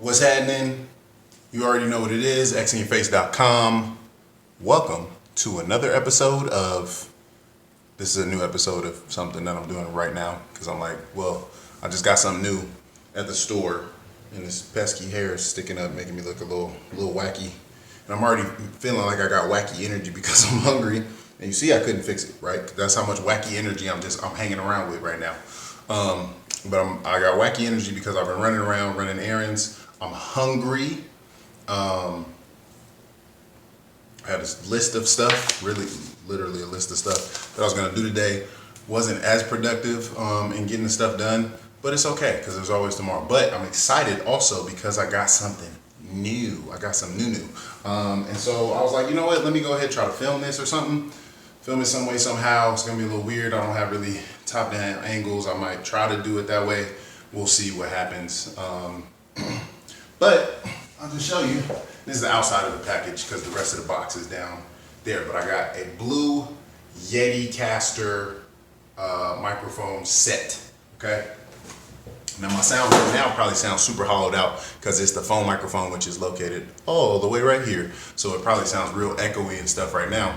What's happening? You already know what it is, xinyafacedotcom. Welcome to another episode of, this is a new episode of something that I'm doing right now, because I'm like, well, I just got something new at the store, and this pesky hair is sticking up, making me look a little wacky. And I'm already feeling like I got wacky energy because I'm hungry. And you see I couldn't fix it, right? That's how much wacky energy I'm hanging around with right now. I got wacky energy because I've been running around, running errands. I'm hungry. I had this list of stuff, literally a list of stuff that I was gonna do today. Wasn't as productive in getting the stuff done, but it's okay because there's always tomorrow. But I'm excited also because I got something new. I got some new. And so I was like, you know what? Let me go ahead and try to film this or something. Film it some way, somehow. It's gonna be a little weird. I don't have really top-down angles. I might try to do it that way. We'll see what happens. But I'll just show you. This is the outside of the package because the rest of the box is down there. But I got a blue Yeticaster microphone set. Okay. Now my sound right now probably sounds super hollowed out because it's the phone microphone, which is located all the way right here. So it probably sounds real echoey and stuff right now.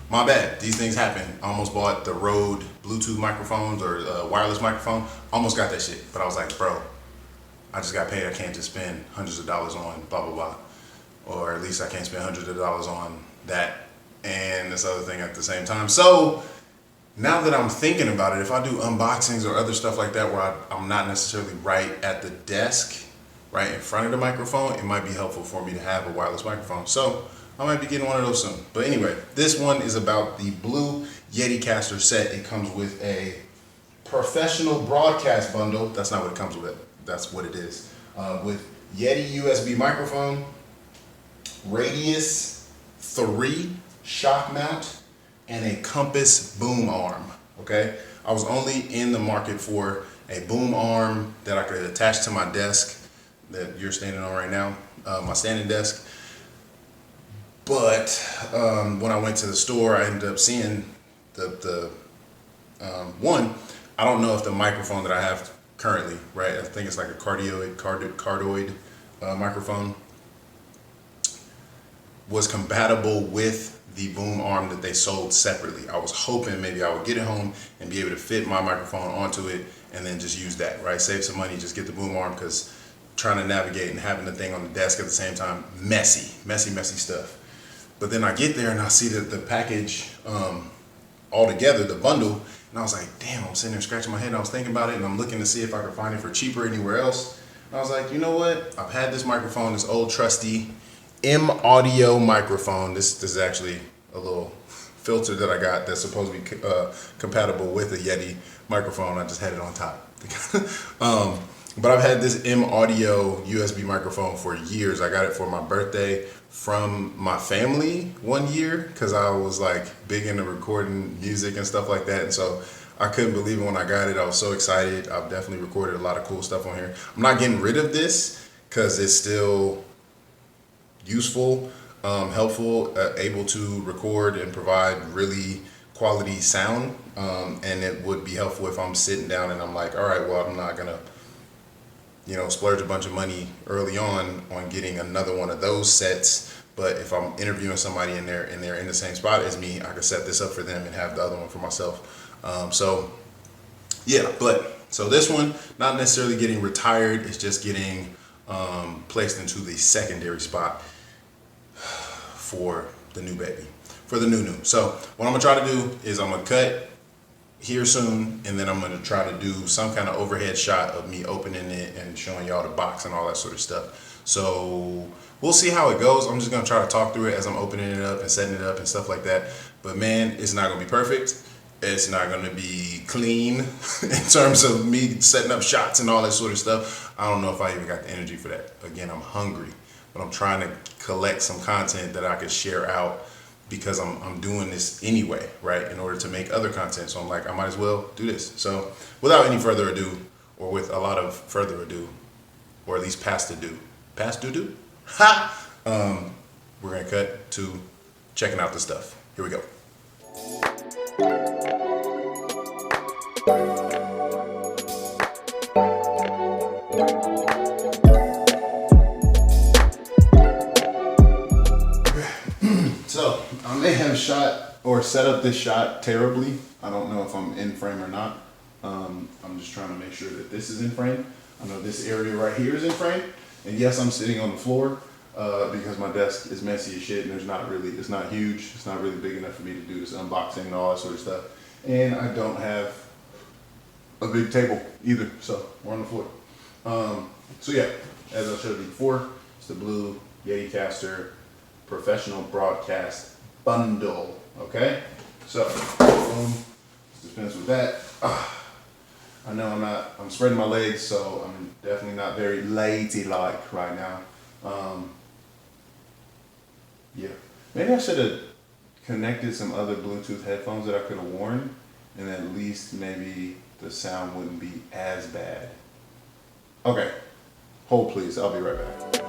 My bad. These things happen. I almost bought the Rode Bluetooth microphones or wireless microphone. Almost got that shit, but I was like, bro, I just got paid. I can't just spend hundreds of dollars on blah, blah, blah. Or at least I can't spend hundreds of dollars on that and this other thing at the same time. So now that I'm thinking about it, if I do unboxings or other stuff like that where I'm not necessarily right at the desk, right in front of the microphone, it might be helpful for me to have a wireless microphone. So I might be getting one of those soon. But anyway, this one is about the blue Yeticaster set. It comes with a professional broadcast bundle. That's not what it comes with. That's what it is. With Yeti USB microphone, Radius 3 shock mount, and a Compass boom arm. Okay, I was only in the market for a boom arm that I could attach to my desk that you're standing on right now, my standing desk. But when I went to the store, I ended up seeing the one. I don't know if the microphone that I have currently, right? I think it's like a cardioid microphone, was compatible with the boom arm that they sold separately. I was hoping maybe I would get it home and be able to fit my microphone onto it and then just use that, right? Save some money, just get the boom arm, because trying to navigate and having the thing on the desk at the same time, messy stuff. But then I get there and I see that the package all together, the bundle, and I was like, damn, I'm sitting there scratching my head and I was thinking about it and I'm looking to see if I could find it for cheaper anywhere else. And I was like, you know what? I've had this microphone, this old trusty M Audio microphone. This is actually a little filter that I got that's supposed to be compatible with a Yeti microphone. I just had it on top. But I've had this M Audio USB microphone for years. I got it for my birthday from my family one year because I was like big into recording music and stuff like that. And so I couldn't believe it when I got it. I was so excited. I've definitely recorded a lot of cool stuff on here. I'm not getting rid of this because it's still useful, helpful, able to record and provide really quality sound. And it would be helpful if I'm sitting down and I'm like, all right, well, I'm not gonna splurge a bunch of money early on getting another one of those sets. But if I'm interviewing somebody and they're in the same spot as me, I can set this up for them and have the other one for myself. So this one, not necessarily getting retired, it's just getting placed into the secondary spot for the new baby, for the new. So what I'm gonna try to do is I'm gonna cut here soon, and then I'm going to try to do some kind of overhead shot of me opening it and showing y'all the box and all that sort of stuff. So we'll see how it goes. I'm just going to try to talk through it as I'm opening it up and setting it up and stuff like that. But man, it's not going to be perfect. It's not going to be clean in terms of me setting up shots and all that sort of stuff. I don't know if I even got the energy for that. Again, I'm hungry, but I'm trying to collect some content that I could share out, because I'm doing this anyway, right, in order to make other content. So I'm like, I might as well do this. So without any further ado, or with a lot of further ado, or at least past due, we're gonna cut to checking out the stuff. Here we go. I may have shot or set up this shot terribly. I don't know if I'm in frame or not. I'm just trying to make sure that this is in frame. I know this area right here is in frame. And yes, I'm sitting on the floor because my desk is messy as shit and it's not huge. It's not really big enough for me to do this unboxing and all that sort of stuff. And I don't have a big table either, so we're on the floor. So yeah, as I showed you before, it's the blue Yeticaster professional broadcast bundle. Okay, so boom, let's dispense with that. I know I'm spreading my legs, so I'm definitely not very lady-like right now. Yeah, maybe I should have connected some other Bluetooth headphones that I could have worn, and at least maybe the sound wouldn't be as bad. Okay, hold please, I'll be right back.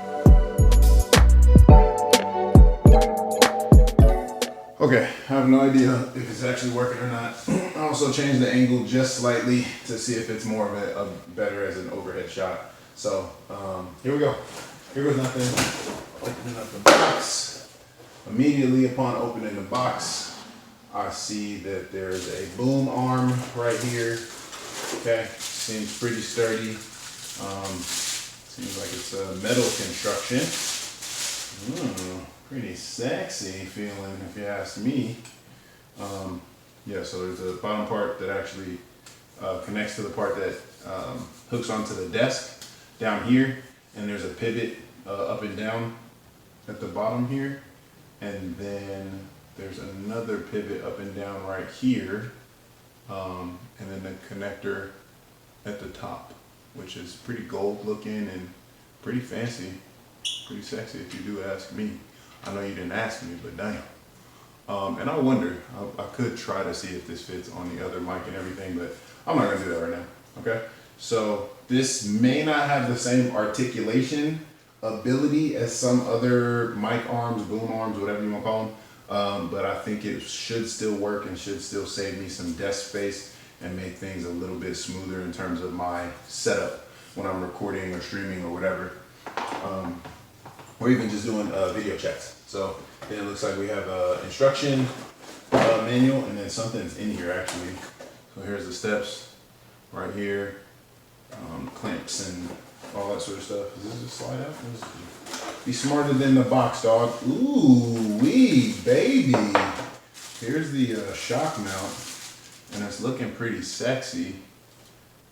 Okay, I have no idea if it's actually working or not. I also changed the angle just slightly to see if it's more of a better as an overhead shot. So here we go. Here goes nothing. Opening up the box. Immediately upon opening the box, I see that there's a boom arm right here. Okay, seems pretty sturdy. Seems like it's a metal construction. Pretty sexy feeling if you ask me. Yeah, so there's a bottom part that actually connects to the part that hooks onto the desk down here, and there's a pivot up and down at the bottom here, and then there's another pivot up and down right here, and then the connector at the top, which is pretty gold looking and pretty fancy, pretty sexy if you do ask me. I know you didn't ask me, but damn. And I wonder, I could try to see if this fits on the other mic and everything, but I'm not gonna do that right now, okay? So this may not have the same articulation ability as some other mic arms, boom arms, whatever you wanna call them, but I think it should still work and should still save me some desk space and make things a little bit smoother in terms of my setup when I'm recording or streaming or whatever. Or even just doing video chats. So then it looks like we have an instruction manual, and then something's in here actually. So here's the steps right here, clamps and all that sort of stuff. Does this just slide out? Be smarter than the box, dog. Ooh wee, baby. Here's the shock mount, and it's looking pretty sexy.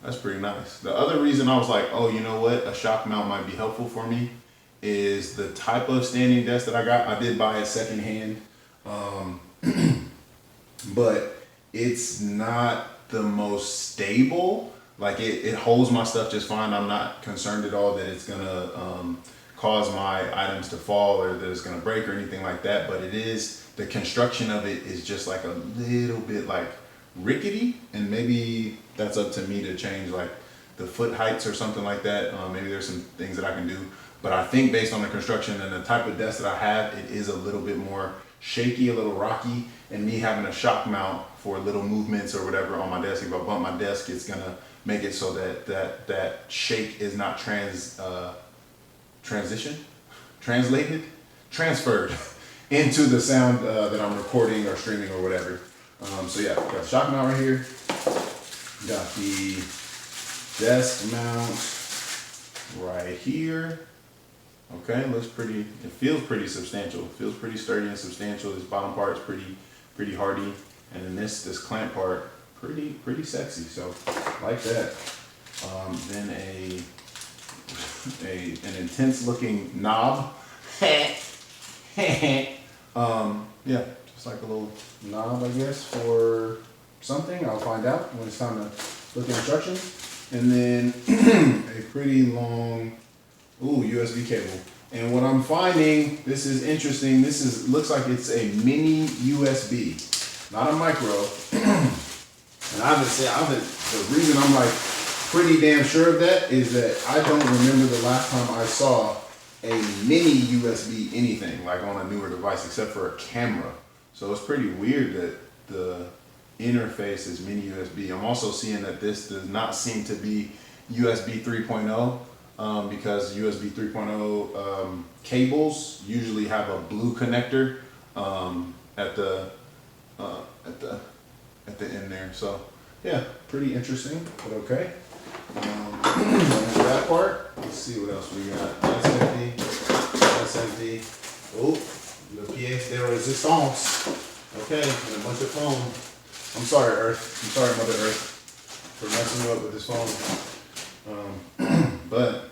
That's pretty nice. The other reason I was like, oh, you know what? A shock mount might be helpful for me is the type of standing desk that I got. I did buy it secondhand, but it's not the most stable. Like it holds my stuff just fine. I'm not concerned at all that it's gonna cause my items to fall or that it's gonna break or anything like that. But it is, the construction of it is just like a little bit like rickety, and maybe that's up to me to change like the foot heights or something like that. Maybe there's some things that I can do. But I think based on the construction and the type of desk that I have, it is a little bit more shaky, a little rocky, and me having a shock mount for little movements or whatever on my desk, if I bump my desk, it's gonna make it so that that shake is not transferred into the sound that I'm recording or streaming or whatever. So yeah, got the shock mount right here. Got the desk mount right here. Okay, looks pretty, it feels pretty substantial. It feels pretty sturdy and substantial. This bottom part is pretty hardy. And then this clamp part, pretty sexy. So like that. Then an intense looking knob. Yeah, just like a little knob, I guess, for something. I'll find out when it's time to look at instructions. And then a pretty long USB cable. And what I'm finding, this is interesting, looks like it's a mini USB, not a micro. And the reason I'm like pretty damn sure of that is that I don't remember the last time I saw a mini USB anything like on a newer device except for a camera. So it's pretty weird that the interface is mini USB. I'm also seeing that this does not seem to be USB 3.0. Because USB 3.0 cables usually have a blue connector, at the end there. So yeah, pretty interesting, but okay. That part. Let's see what else we got. That's empty. That's empty. Oh, the pièce de résistance. Okay, and a bunch of foam. I'm sorry, Earth. I'm sorry, Mother Earth, for messing you up with this phone. But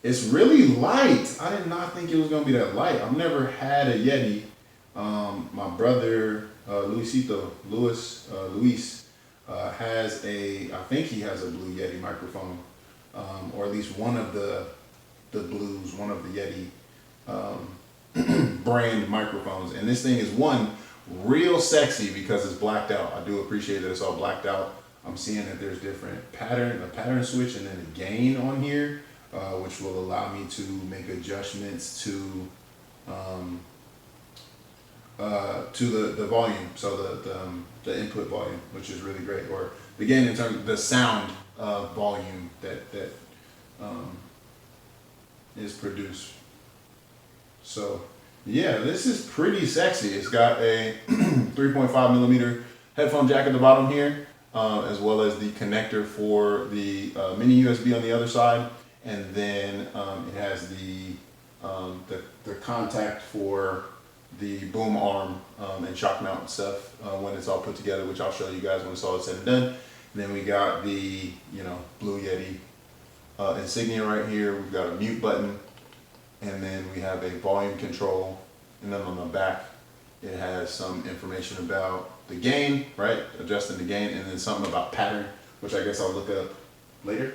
it's really light. I did not think it was gonna be that light. I've never had a Yeti. My brother Luis has a. I think he has a Blue Yeti microphone, or at least one of the blues, one of the Yeti brand microphones. And this thing is one real sexy because it's blacked out. I do appreciate that it's all blacked out. I'm seeing that there's different a pattern switch, and then a gain on here, which will allow me to make adjustments to the volume, so the input volume, which is really great, or the gain in terms of the sound volume that is produced. So yeah, this is pretty sexy. It's got a 3.5 millimeter headphone jack at the bottom here, as well as the connector for the mini USB on the other side, and then it has the contact for the boom arm and shock mount stuff when it's all put together, which I'll show you guys when it's all said and done. And then we got the Blue Yeti insignia right here. We've got a mute button, and then we have a volume control, and then on the back it has some information about the gain, right? Adjusting the gain, and then something about pattern, which I guess I'll look up later.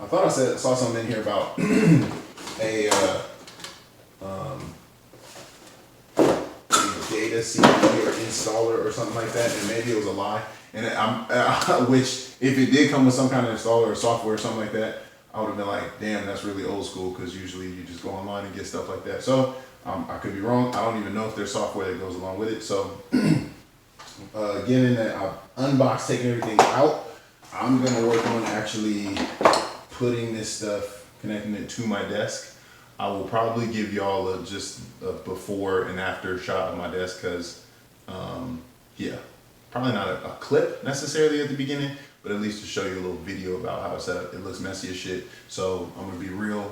I thought I saw something in here about a data CD or installer or something like that, and maybe it was a lie. And which, if it did come with some kind of installer or software or something like that, I would have been like, damn, that's really old school, because usually you just go online and get stuff like that. So I could be wrong. I don't even know if there's software that goes along with it. So given that I've unboxed, taken everything out, I'm gonna work on actually putting this stuff, connecting it to my desk. I will probably give y'all just a before and after shot of my desk, because yeah, probably not a clip necessarily at the beginning, but at least to show you a little video about how it's set up. It looks messy as shit, so I'm gonna be real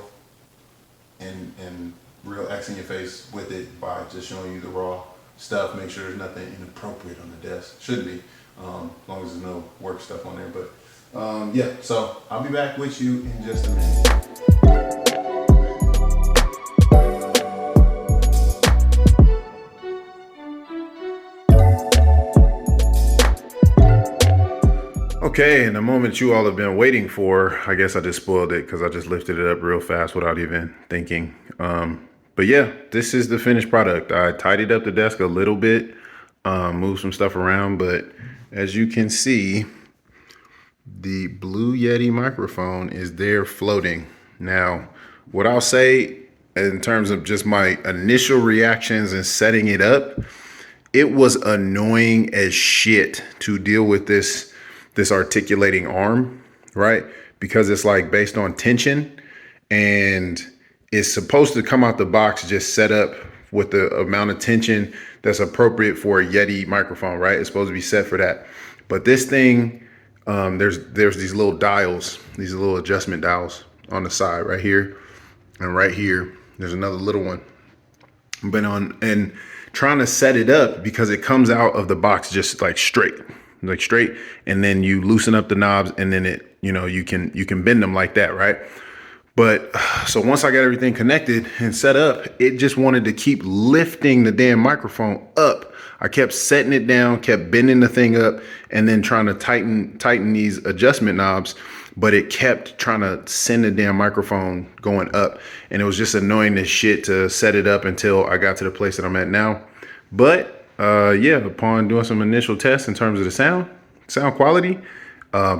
and real X in your face with it by just showing you the raw stuff. Make sure there's nothing inappropriate on the desk. Shouldn't be, as long as there's no work stuff on there. But yeah, so I'll be back with you in just a minute. Okay, and the moment you all have been waiting for, I guess I just spoiled it because I just lifted it up real fast without even thinking. But yeah, this is the finished product. I tidied up the desk a little bit, moved some stuff around, but as you can see, the Blue Yeti microphone is there floating. Now, what I'll say in terms of just my initial reactions and setting it up, it was annoying as shit to deal with this articulating arm, right? Because it's like based on tension, and it's supposed to come out the box just set up with the amount of tension that's appropriate for a Yeti microphone, right? It's supposed to be set for that. But this thing, there's these little dials, these little adjustment dials on the side right here, and right here there's another little one. But and trying to set it up, because it comes out of the box just like straight, and then you loosen up the knobs, and then it, you can bend them like that, right? But so once I got everything connected and set up, it just wanted to keep lifting the damn microphone up. I kept setting it down, kept bending the thing up, and then trying to tighten these adjustment knobs, but it kept trying to send the damn microphone going up, and it was just annoying as shit to set it up until I got to the place that I'm at now. But yeah, upon doing some initial tests in terms of the sound quality,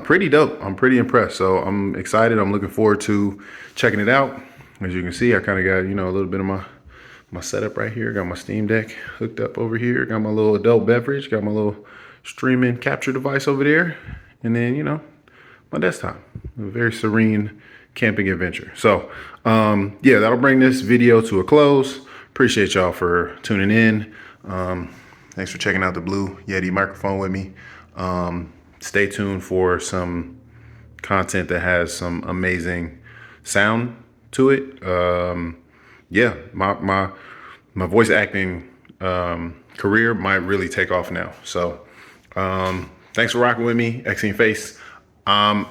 pretty dope. I'm pretty impressed. So I'm excited. I'm looking forward to checking it out. As you can see, I kind of got, a little bit of my setup right here. Got my Steam Deck hooked up over here. Got my little adult beverage. Got my little streaming capture device over there. And then, my desktop. A very serene camping adventure. So yeah, that'll bring this video to a close. Appreciate y'all for tuning in. Thanks for checking out the Blue Yeti microphone with me. Stay tuned for some content that has some amazing sound to it. Yeah, my voice acting career might really take off now. So thanks for rocking with me, Xinyface. Out.